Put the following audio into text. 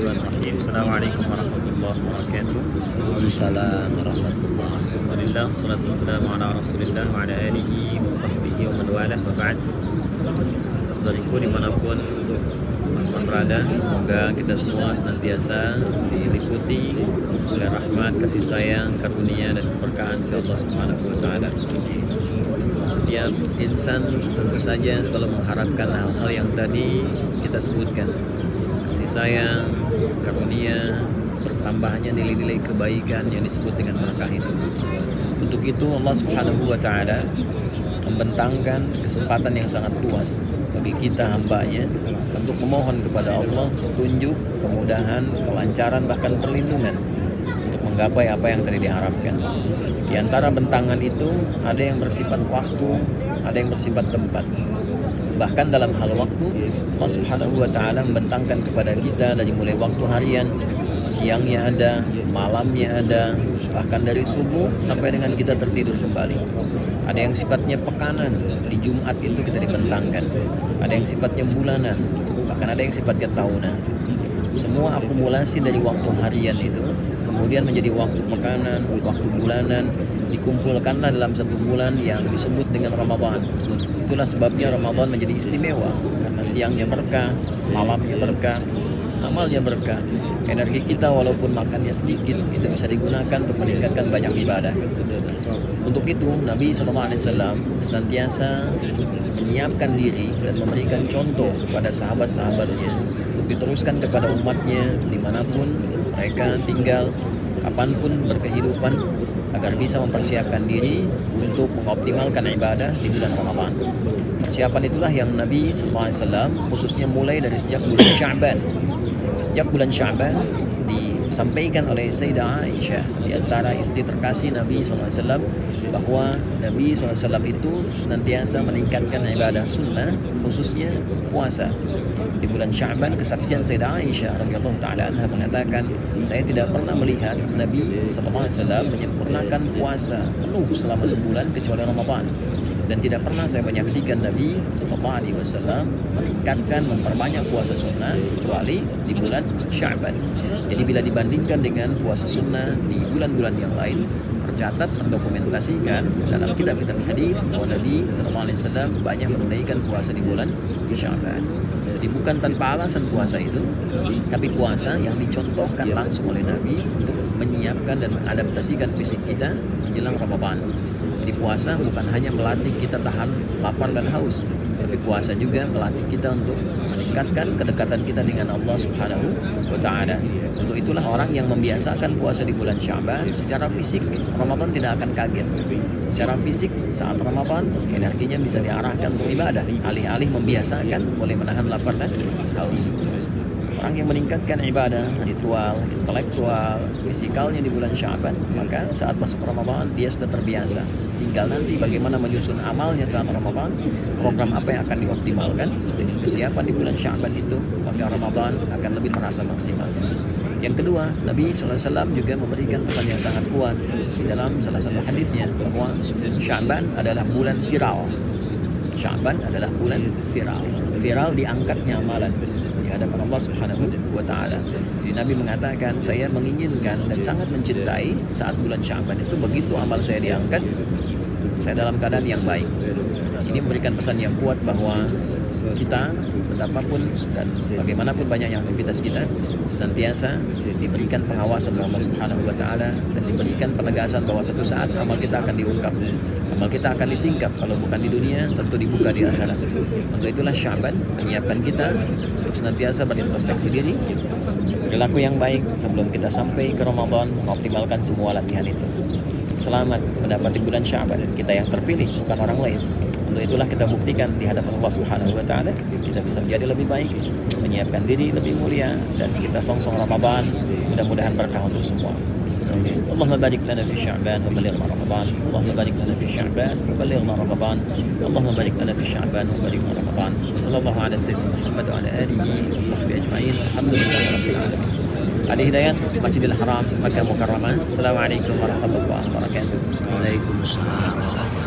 Bismillahirrahmanirrahim. Assalamualaikum warahmatullahi wabarakatuh. Waalaikumsalam warahmatullahi wabarakatuh. Alhamdulillah, salatu wassalamu ala rasulillah wa ala alihi wa sahbihi wa man walah wa ba'd. Saudariku dimanapun teman berada, semoga kita semua senantiasa diliputi oleh rahmat, kasih sayang, karunia dan keberkahan si Allah Subhanahu wa taala. Setiap insan tentu saja selalu mengharapkan hal-hal yang tadi kita sebutkan. Kasih sayang, karunia, bertambahnya nilai-nilai kebaikan yang disebut dengan berkah itu. Untuk itu Allah Subhanahu wa taala membentangkan kesempatan yang sangat luas bagi kita hambanya untuk memohon kepada Allah petunjuk, kemudahan, kelancaran, bahkan perlindungan untuk menggapai apa yang tadi diharapkan. Di antara bentangan itu ada yang bersifat waktu, ada yang bersifat tempat. Bahkan dalam hal waktu, Allah Subhanahu wa taala membentangkan kepada kita dari mulai waktu harian, siangnya ada, malamnya ada, bahkan dari subuh sampai dengan kita tertidur kembali. Ada yang sifatnya pekanan, di Jumat itu kita dibentangkan. Ada yang sifatnya bulanan, bahkan ada yang sifatnya tahunan. Semua akumulasi dari waktu harian itu kemudian menjadi waktu pekanan, waktu bulanan, dikumpulkanlah dalam satu bulan yang disebut dengan Ramadan. Itulah sebabnya Ramadan menjadi istimewa, karena siangnya berkah, malamnya berkah, amalnya berkah. Energi kita walaupun makannya sedikit itu bisa digunakan untuk meningkatkan banyak ibadah. Untuk itu Nabi SAW senantiasa menyiapkan diri dan memberikan contoh kepada sahabat-sahabatnya untuk diteruskan kepada umatnya dimanapun mereka tinggal, kapanpun berkehidupan, agar bisa mempersiapkan diri untuk mengoptimalkan ibadah di bulan Ramadan. Persiapan itulah yang Nabi SAW khususnya mulai dari sejak bulan Sya'ban. Sejak bulan Sya'ban disampaikan oleh Sayyidah Aisyah, di antara istri terkasih Nabi SAW, bahwa Nabi SAW itu senantiasa meningkatkan ibadah sunnah, khususnya puasa. Di bulan Sya'ban, kesaksian Sayyidah Aisyah radhiyallahu taala anha mengatakan, saya tidak pernah melihat Nabi SAW menyempurnakan puasa penuh selama sebulan kecuali Ramadan. Dan tidak pernah saya menyaksikan Nabi SAW meningkatkan, memperbanyak puasa sunnah kecuali di bulan Sya'ban. Jadi bila dibandingkan dengan puasa sunnah di bulan-bulan yang lain, tercatat, terdokumentasikan dalam kitab-kitab hadis bahwa Nabi SAW banyak menunaikan puasa di bulan Sya'ban. Jadi bukan tanpa alasan puasa itu, tapi puasa yang dicontohkan langsung oleh Nabi untuk menyiapkan dan mengadaptasikan fisik kita menjelang Ramadan. Jadi puasa bukan hanya melatih kita tahan lapar dan haus, tapi puasa juga melatih kita untuk meningkatkan kedekatan kita dengan Allah Subhanahu wa taala. Untuk itulah orang yang membiasakan puasa di bulan Sya'ban secara fisik Ramadan tidak akan kaget. Secara fisik saat Ramadan energinya bisa diarahkan untuk ibadah, alih-alih membiasakan boleh menahan lapar dan haus. Orang yang meningkatkan ibadah, ritual, intelektual, fisikalnya di bulan Sya'ban, maka saat masuk Ramadan dia sudah terbiasa. Tinggal nanti bagaimana menyusun amalnya saat Ramadan, program apa yang akan dioptimalkan dengan kesiapan di bulan Sya'ban itu, maka Ramadan akan lebih terasa maksimal. Yang kedua, Nabi SAW juga memberikan pesan yang sangat kuat di dalam salah satu hadisnya bahwa Sya'ban adalah bulan viral. Sya'ban adalah bulan viral. Viral diangkatnya amalan di hadapan Allah Subhanahu wa taala. Jadi Nabi mengatakan, saya menginginkan dan sangat mencintai saat bulan Sya'ban itu begitu amal saya diangkat, saya dalam keadaan yang baik. Ini memberikan pesan yang kuat bahwa kita betapapun dan bagaimanapun banyaknya aktivitas kita senantiasa diberikan pengawasan oleh Allah Subhanahu wa taala dan diberikan penegasan bahwa suatu saat amal kita akan diungkap, amal kita akan disingkap, kalau bukan di dunia tentu dibuka di akhirat. Untuk itulah Sya'ban menyiapkan kita untuk senantiasa berintrospeksi diri, perilaku yang baik sebelum kita sampai ke Ramadan, mengoptimalkan semua latihan itu. Selamat mendapati bulan Sya'ban, kita yang terpilih bukan orang lain. Untuk itulah kita buktikan di hadapan Allah Subhanahu wa taala kita bisa menjadi lebih baik, menyiapkan diri lebih mulia, dan kita songsong Ramadan mudah-mudahan berkah untuk semua. Allahumma barik lana fi Sya'ban wa balighna Ramadan. Allahumma barik lana fi Sya'ban wa balighna Ramadan. Allahumma barik lana fi Sya'ban wa balighna Ramadan. Wassallallahu ala sayyidina Muhammad wa ala alihi wa sahbihi ajma'in. Alhamdulillahirabbil alamin. Adi Hidayat, Masjidil Haram, Makkah Mukarramah. Assalamualaikum warahmatullahi wabarakatuh. Waalaikumsalam.